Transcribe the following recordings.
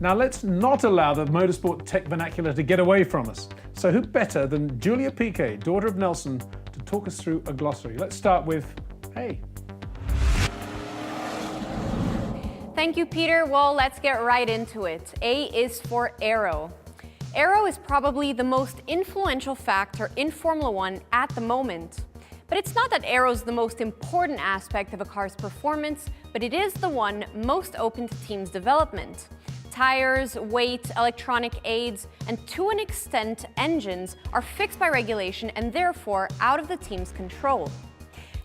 Now let's not allow the motorsport tech vernacular to get away from us. So who better than Julia Piquet, daughter of Nelson, to talk us through a glossary? Let's start with A. Thank you, Peter. Well, let's get right into it. A is for aero. Aero is probably the most influential factor in Formula One at the moment. But it's not that aero is the most important aspect of a car's performance, but it is the one most open to teams' development. Tires, weight, electronic aids, and to an extent engines are fixed by regulation and therefore out of the team's control.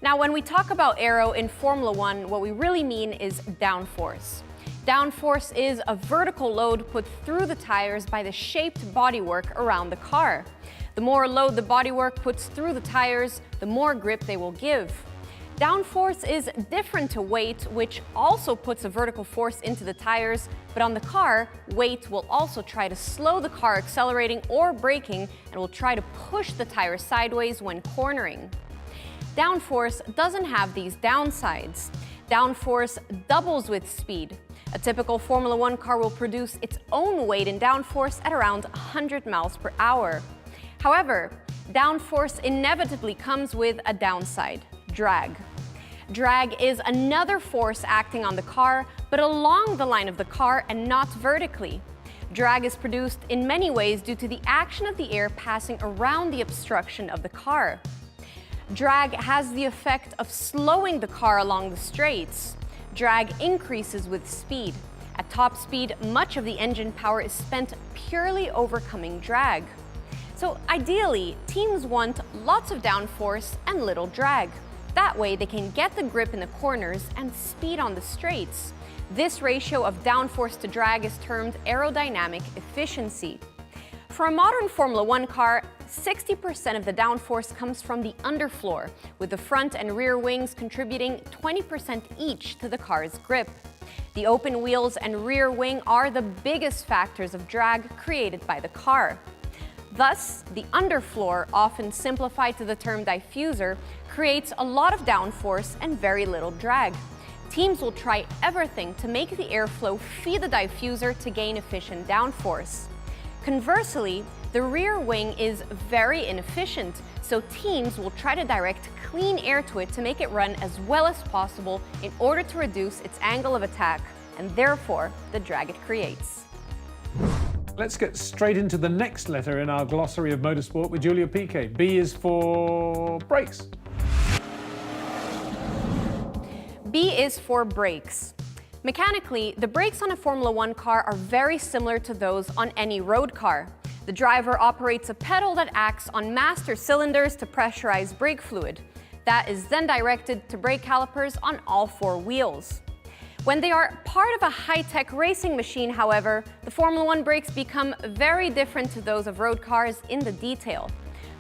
Now, when we talk about aero in Formula One, what we really mean is downforce. Downforce is a vertical load put through the tires by the shaped bodywork around the car. The more load the bodywork puts through the tires, the more grip they will give. Downforce is different to weight, which also puts a vertical force into the tires, but on the car, weight will also try to slow the car accelerating or braking and will try to push the tire sideways when cornering. Downforce doesn't have these downsides. Downforce doubles with speed. A typical Formula One car will produce its own weight in downforce at around 100 miles per hour. However, downforce inevitably comes with a downside: drag. Drag is another force acting on the car, but along the line of the car and not vertically. Drag is produced in many ways due to the action of the air passing around the obstruction of the car. Drag has the effect of slowing the car along the straights. Drag increases with speed. At top speed, much of the engine power is spent purely overcoming drag. So ideally, teams want lots of downforce and little drag. That way they can get the grip in the corners and speed on the straights. This ratio of downforce to drag is termed aerodynamic efficiency. For a modern Formula One car, 60% of the downforce comes from the underfloor, with the front and rear wings contributing 20% each to the car's grip. The open wheels and rear wing are the biggest factors of drag created by the car. Thus, the underfloor, often simplified to the term diffuser, creates a lot of downforce and very little drag. Teams will try everything to make the airflow feed the diffuser to gain efficient downforce. Conversely, the rear wing is very inefficient, so teams will try to direct clean air to it to make it run as well as possible in order to reduce its angle of attack, and therefore the drag it creates. Let's get straight into the next letter in our glossary of motorsport with Julia Piquet. B is for brakes. B is for brakes. Mechanically, the brakes on a Formula One car are very similar to those on any road car. The driver operates a pedal that acts on master cylinders to pressurize brake fluid. That is then directed to brake calipers on all four wheels. When they are part of a high-tech racing machine, however, the Formula One brakes become very different to those of road cars in the detail.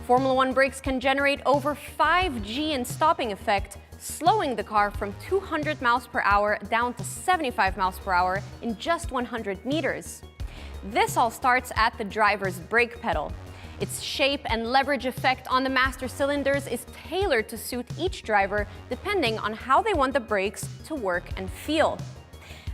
Formula One brakes can generate over 5G in stopping effect, slowing the car from 200 miles per hour down to 75 miles per hour in just 100 meters. This all starts at the driver's brake pedal. Its shape and leverage effect on the master cylinders is tailored to suit each driver depending on how they want the brakes to work and feel.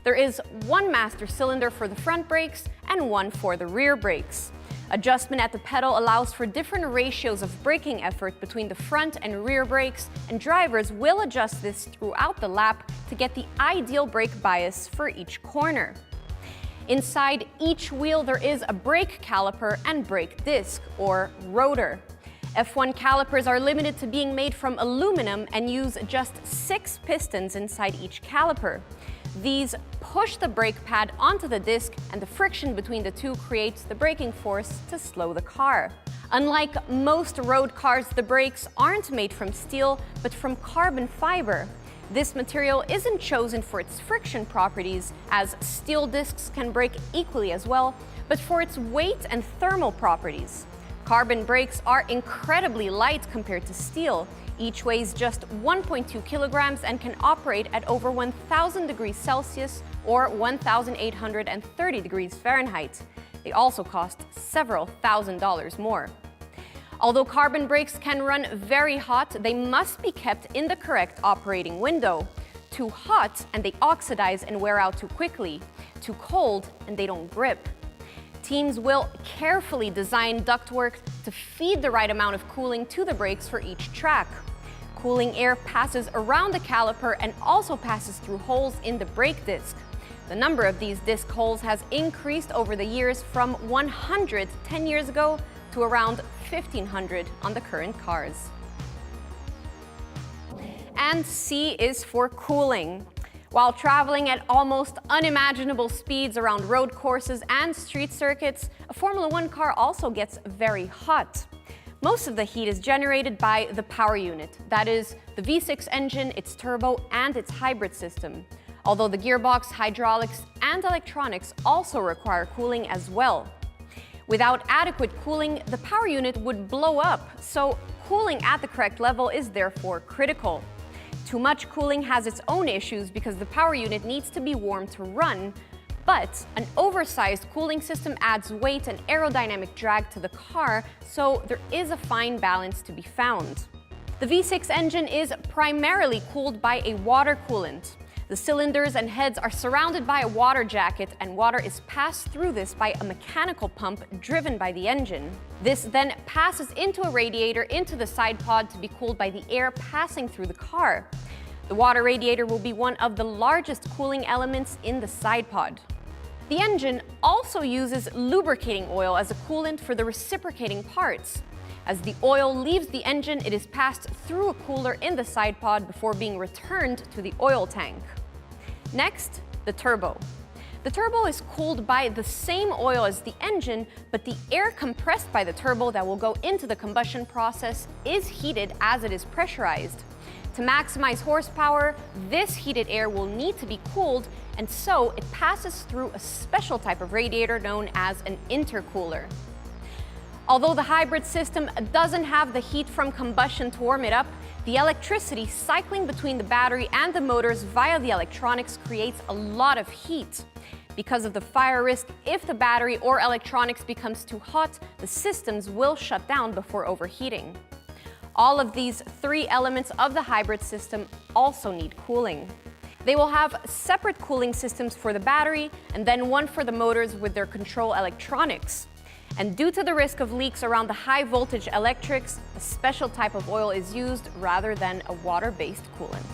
There is one master cylinder for the front brakes and one for the rear brakes. Adjustment at the pedal allows for different ratios of braking effort between the front and rear brakes, and drivers will adjust this throughout the lap to get the ideal brake bias for each corner. Inside each wheel there is a brake caliper and brake disc, or rotor. F1 calipers are limited to being made from aluminum and use just 6 pistons inside each caliper. These push the brake pad onto the disc, and the friction between the two creates the braking force to slow the car. Unlike most road cars, the brakes aren't made from steel, but from carbon fiber. This material isn't chosen for its friction properties, as steel discs can break equally as well, but for its weight and thermal properties. Carbon brakes are incredibly light compared to steel. Each weighs just 1.2 kilograms and can operate at over 1,000 degrees Celsius or 1,830 degrees Fahrenheit. They also cost several $1,000s more. Although carbon brakes can run very hot, they must be kept in the correct operating window. Too hot and they oxidize and wear out too quickly. too cold, and they don't grip. Teams will carefully design ductwork to feed the right amount of cooling to the brakes for each track. Cooling air passes around the caliper and also passes through holes in the brake disc. The number of these disc holes has increased over the years from 100 10 years ago to around 1,500 on the current cars. And C is for cooling. While traveling at almost unimaginable speeds around road courses and street circuits, a Formula One car also gets very hot. Most of the heat is generated by the power unit, that is, the V6 engine, its turbo, and its hybrid system. Although the gearbox, hydraulics, and electronics also require cooling as well. Without adequate cooling, the power unit would blow up, so cooling at the correct level is therefore critical. Too much cooling has its own issues because the power unit needs to be warm to run, but an oversized cooling system adds weight and aerodynamic drag to the car, so there is a fine balance to be found. The V6 engine is primarily cooled by a water coolant. The cylinders and heads are surrounded by a water jacket, and water is passed through this by a mechanical pump driven by the engine. This then passes into a radiator into the side pod to be cooled by the air passing through the car. The water radiator will be one of the largest cooling elements in the side pod. The engine also uses lubricating oil as a coolant for the reciprocating parts. As the oil leaves the engine, it is passed through a cooler in the side pod before being returned to the oil tank. Next, the turbo. The turbo is cooled by the same oil as the engine, but the air compressed by the turbo that will go into the combustion process is heated as it is pressurized. To maximize horsepower, this heated air will need to be cooled, and so it passes through a special type of radiator known as an intercooler. Although the hybrid system doesn't have the heat from combustion to warm it up, the electricity cycling between the battery and the motors via the electronics creates a lot of heat. Because of the fire risk, if the battery or electronics becomes too hot, the systems will shut down before overheating. All of these three elements of the hybrid system also need cooling. They will have separate cooling systems for the battery and then one for the motors with their control electronics. And due to the risk of leaks around the high voltage electrics, a special type of oil is used rather than a water-based coolant.